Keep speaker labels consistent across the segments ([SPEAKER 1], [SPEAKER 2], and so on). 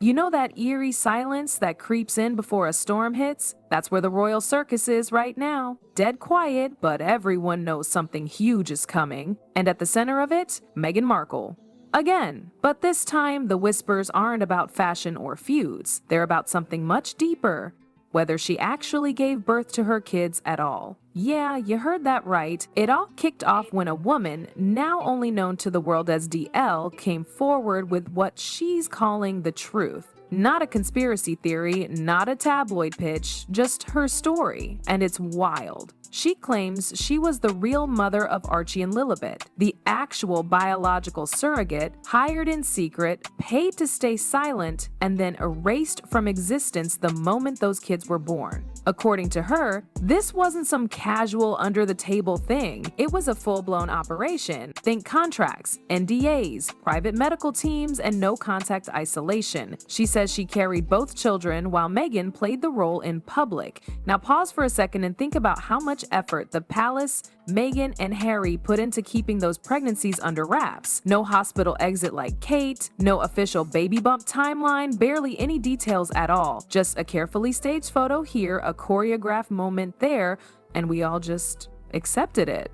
[SPEAKER 1] You know that eerie silence that creeps in before a storm hits? That's where the royal circus is right now. Dead quiet, but everyone knows something huge is coming. And at the center of it, Meghan Markle. Again, but this time the whispers aren't about fashion or feuds. They're about something much deeper. Whether she actually gave birth to her kids at all. Yeah, you heard that right. It all kicked off when a woman, now only known to the world as DL, came forward with what she's calling the truth. Not a conspiracy theory, not a tabloid pitch, just her story. And it's wild. She claims she was the real mother of Archie and Lilibet, the actual biological surrogate, hired in secret, paid to stay silent, and then erased from existence the moment those kids were born. According to her, this wasn't some casual under-the-table thing. It was a full-blown operation. Think contracts, NDAs, private medical teams, and no-contact isolation. She says she carried both children while Meghan played the role in public. Now pause for a second and think about how much effort the palace, Meghan, and Harry put into keeping those pregnancies under wraps. No hospital exit like Kate, no official baby bump timeline, barely any details at all. Just a carefully staged photo here, a choreographed moment there, and we all just accepted it.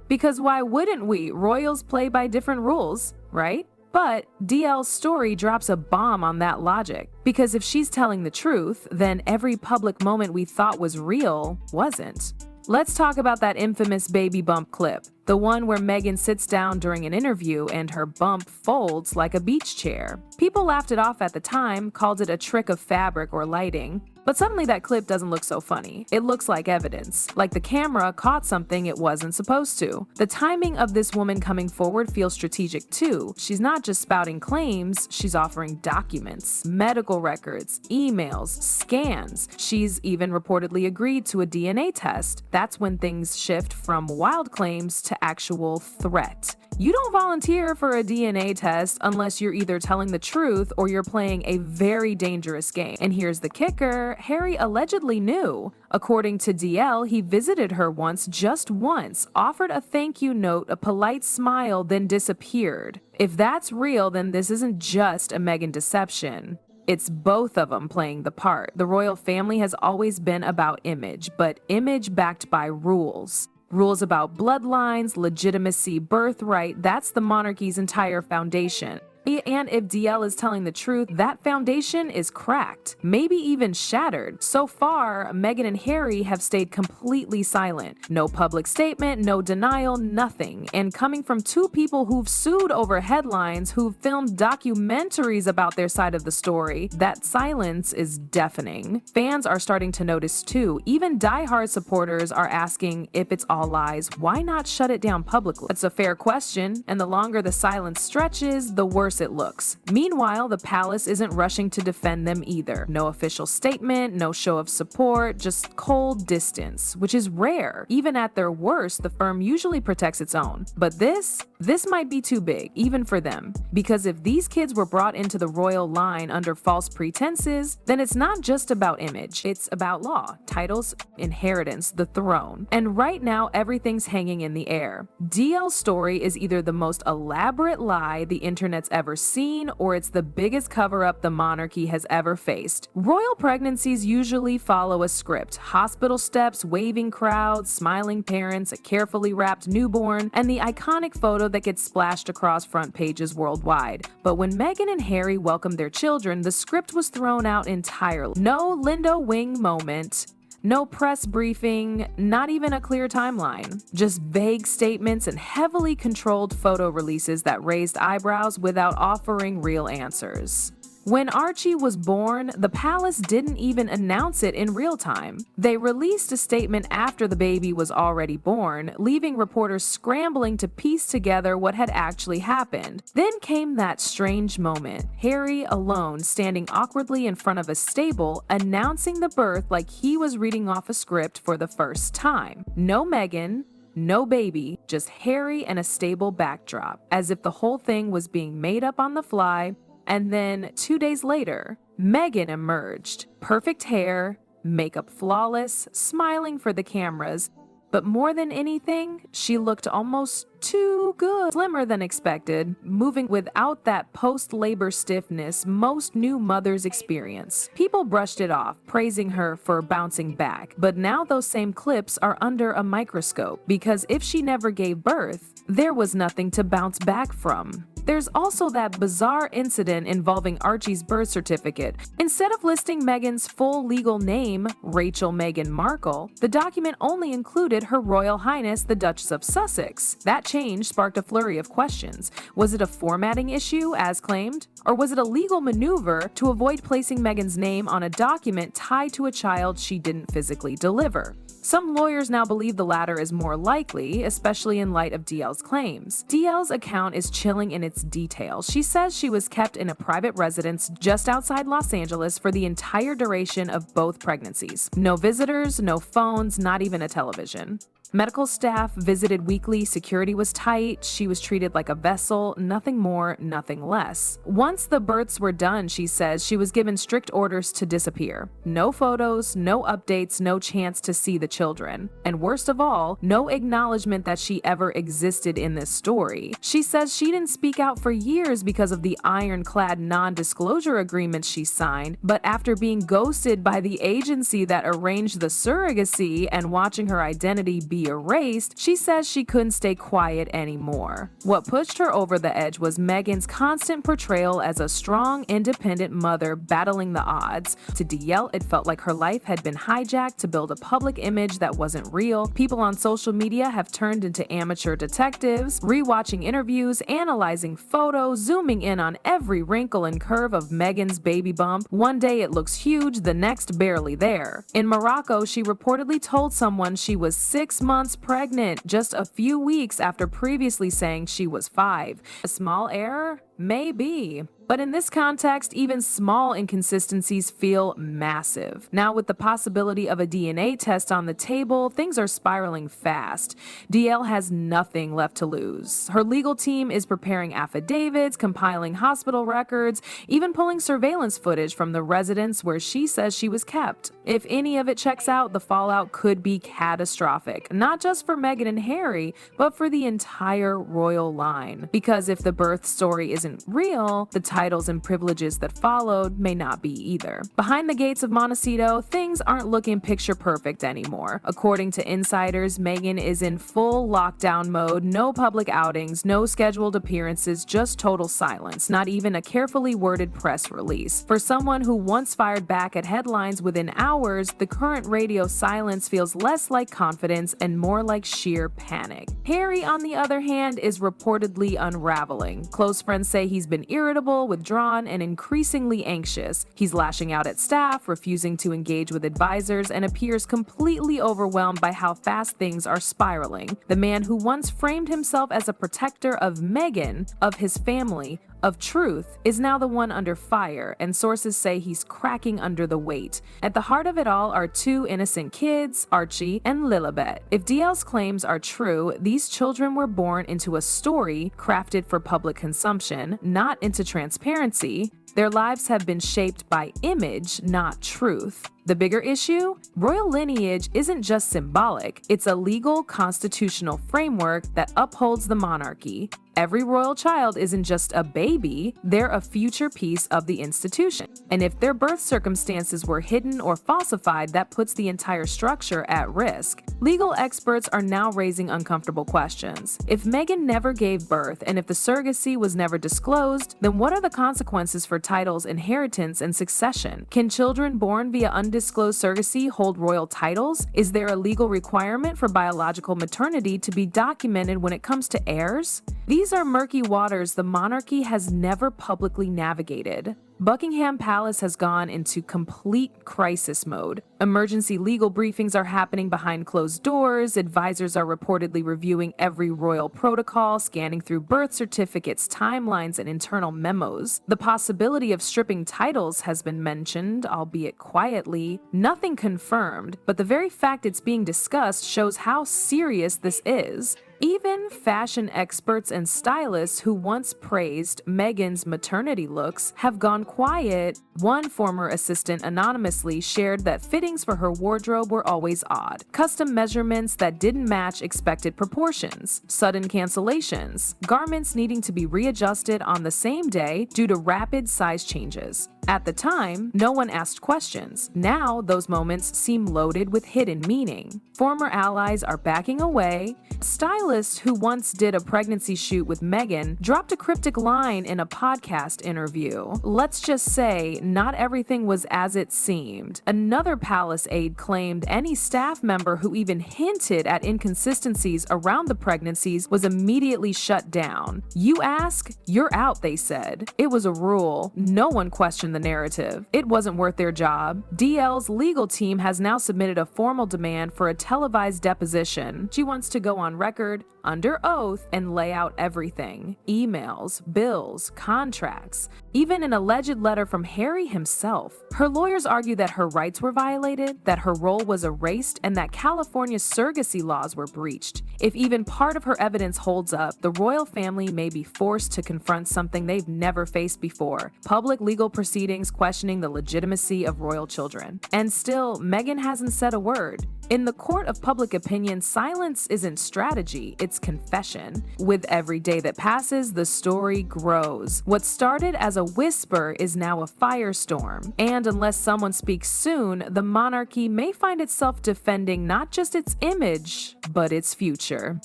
[SPEAKER 1] Because why wouldn't we? Royals play by different rules, right? But DL's story drops a bomb on that logic. Because if she's telling the truth, then every public moment we thought was real wasn't. Let's talk about that infamous baby bump clip. The one where Meghan sits down during an interview and her bump folds like a beach chair. People laughed it off at the time, called it a trick of fabric or lighting. But suddenly that clip doesn't look so funny. It looks like evidence, like the camera caught something it wasn't supposed to. The timing of this woman coming forward feels strategic too. She's not just spouting claims, she's offering documents, medical records, emails, scans. She's even reportedly agreed to a DNA test. That's when things shift from wild claims to actual threat. You don't volunteer for a DNA test unless you're either telling the truth or you're playing a very dangerous game. And here's the kicker, Harry allegedly knew. According to DL, he visited her once, just once, offered a thank you note, a polite smile, then disappeared. If that's real, then this isn't just a Meghan deception. It's both of them playing the part. The royal family has always been about image, but image backed by rules. Rules about bloodlines, legitimacy, birthright, that's the monarchy's entire foundation. And if DL is telling the truth, that foundation is cracked, maybe even shattered. So far, Meghan and Harry have stayed completely silent. No public statement, no denial, nothing. And coming from two people who've sued over headlines, who've filmed documentaries about their side of the story, that silence is deafening. Fans are starting to notice too. Even diehard supporters are asking if it's all lies, why not shut it down publicly? That's a fair question, and the longer the silence stretches, the worse it looks. Meanwhile, the palace isn't rushing to defend them either. No official statement, no show of support, just cold distance, which is rare. Even at their worst, the firm usually protects its own. But this might be too big, even for them. Because if these kids were brought into the royal line under false pretenses, then it's not just about image. It's about law, titles, inheritance, the throne. And right now, everything's hanging in the air. DL's story is either the most elaborate lie the internet's ever seen, or it's the biggest cover-up the monarchy has ever faced. Royal pregnancies usually follow a script. Hospital steps, waving crowds, smiling parents, a carefully wrapped newborn, and the iconic photo that gets splashed across front pages worldwide. But when Meghan and Harry welcomed their children, the script was thrown out entirely. No Lindo wing moment. No press briefing, not even a clear timeline. Just vague statements and heavily controlled photo releases that raised eyebrows without offering real answers. When Archie was born, the palace didn't even announce it in real time. They released a statement after the baby was already born, leaving reporters scrambling to piece together what had actually happened. Then came that strange moment, Harry alone standing awkwardly in front of a stable, announcing the birth like he was reading off a script for the first time. No Meghan, no baby, just Harry and a stable backdrop, as if the whole thing was being made up on the fly. And then 2 days later, Meghan emerged. Perfect hair, makeup flawless, smiling for the cameras. But more than anything, she looked almost too good, slimmer than expected, moving without that post-labor stiffness most new mothers experience. People brushed it off, praising her for bouncing back, but now those same clips are under a microscope because if she never gave birth, there was nothing to bounce back from. There's also that bizarre incident involving Archie's birth certificate. Instead of listing Meghan's full legal name, Rachel Meghan Markle, the document only included Her Royal Highness the Duchess of Sussex. That change sparked a flurry of questions. Was it a formatting issue, as claimed? Or was it a legal maneuver to avoid placing Meghan's name on a document tied to a child she didn't physically deliver? Some lawyers now believe the latter is more likely, especially in light of DL's claims. DL's account is chilling in its detail. She says she was kept in a private residence just outside Los Angeles for the entire duration of both pregnancies. No visitors, no phones, not even a television. Medical staff visited weekly, security was tight, she was treated like a vessel, nothing more, nothing less. Once the births were done, she says, she was given strict orders to disappear. No photos, no updates, no chance to see the children. And worst of all, no acknowledgement that she ever existed in this story. She says she didn't speak out for years because of the ironclad non-disclosure agreements she signed, but after being ghosted by the agency that arranged the surrogacy and watching her identity be erased, she says she couldn't stay quiet anymore. What pushed her over the edge was Meghan's constant portrayal as a strong, independent mother battling the odds. To DL, it felt like her life had been hijacked to build a public image that wasn't real. People on social media have turned into amateur detectives, rewatching interviews, analyzing photos, zooming in on every wrinkle and curve of Meghan's baby bump. One day it looks huge, the next barely there. In Morocco, she reportedly told someone she was 6 months pregnant just a few weeks after previously saying she was 5. A small error? Maybe. But in this context, even small inconsistencies feel massive. Now, with the possibility of a DNA test on the table, things are spiraling fast. DL has nothing left to lose. Her legal team is preparing affidavits, compiling hospital records, even pulling surveillance footage from the residence where she says she was kept. If any of it checks out, the fallout could be catastrophic, not just for Meghan and Harry, but for the entire royal line. Because if the birth story isn't real, the titles and privileges that followed may not be either. Behind the gates of Montecito, things aren't looking picture perfect anymore. According to insiders, Meghan is in full lockdown mode, no public outings, no scheduled appearances, just total silence, not even a carefully worded press release. For someone who once fired back at headlines within hours, the current radio silence feels less like confidence and more like sheer panic. Harry, on the other hand, is reportedly unraveling. Close friends say he's been irritable, withdrawn, and increasingly anxious. He's lashing out at staff, refusing to engage with advisors, and appears completely overwhelmed by how fast things are spiraling. The man who once framed himself as a protector of Meghan, of his family, of truth, is now the one under fire, and sources say he's cracking under the weight. At the heart of it all are 2 innocent kids, Archie and Lilibet. If DL's claims are true, these children were born into a story crafted for public consumption, not into transparency. Their lives have been shaped by image, not truth. The bigger issue? Royal lineage isn't just symbolic, it's a legal, constitutional framework that upholds the monarchy. Every royal child isn't just a baby, they're a future piece of the institution. And if their birth circumstances were hidden or falsified, that puts the entire structure at risk. Legal experts are now raising uncomfortable questions. If Meghan never gave birth, and if the surrogacy was never disclosed, then what are the consequences for titles, inheritance, and succession? Can children born via undisclosed surrogacy hold royal titles? Is there a legal requirement for biological maternity to be documented when it comes to heirs? These are murky waters the monarchy has never publicly navigated. Buckingham Palace has gone into complete crisis mode. Emergency legal briefings are happening behind closed doors, advisors are reportedly reviewing every royal protocol, scanning through birth certificates, timelines, and internal memos. The possibility of stripping titles has been mentioned, albeit quietly. Nothing confirmed, but the very fact it's being discussed shows how serious this is. Even fashion experts and stylists who once praised Meghan's maternity looks have gone quiet. One former assistant anonymously shared that fittings for her wardrobe were always odd, custom measurements that didn't match expected proportions, sudden cancellations, garments needing to be readjusted on the same day due to rapid size changes. At the time, no one asked questions. Now, those moments seem loaded with hidden meaning. Former allies are backing away. Stylists who once did a pregnancy shoot with Meghan dropped a cryptic line in a podcast interview. Let's just say, not everything was as it seemed. Another palace aide claimed any staff member who even hinted at inconsistencies around the pregnancies was immediately shut down. You ask, you're out, they said. It was a rule. No one questioned the narrative. It wasn't worth their job. DL's legal team has now submitted a formal demand for a televised deposition. She wants to go on record, under oath, and lay out everything. Emails, bills, contracts, even an alleged letter from Harry himself. Her lawyers argue that her rights were violated, that her role was erased, and that California's surrogacy laws were breached. If even part of her evidence holds up, the royal family may be forced to confront something they've never faced before: public legal proceedings questioning the legitimacy of royal children. And still, Meghan hasn't said a word. In the court of public opinion, silence isn't strategy, it's confession. With every day that passes, the story grows. What started as a whisper is now a firestorm. And unless someone speaks soon, the monarchy may find itself defending not just its image, but its future.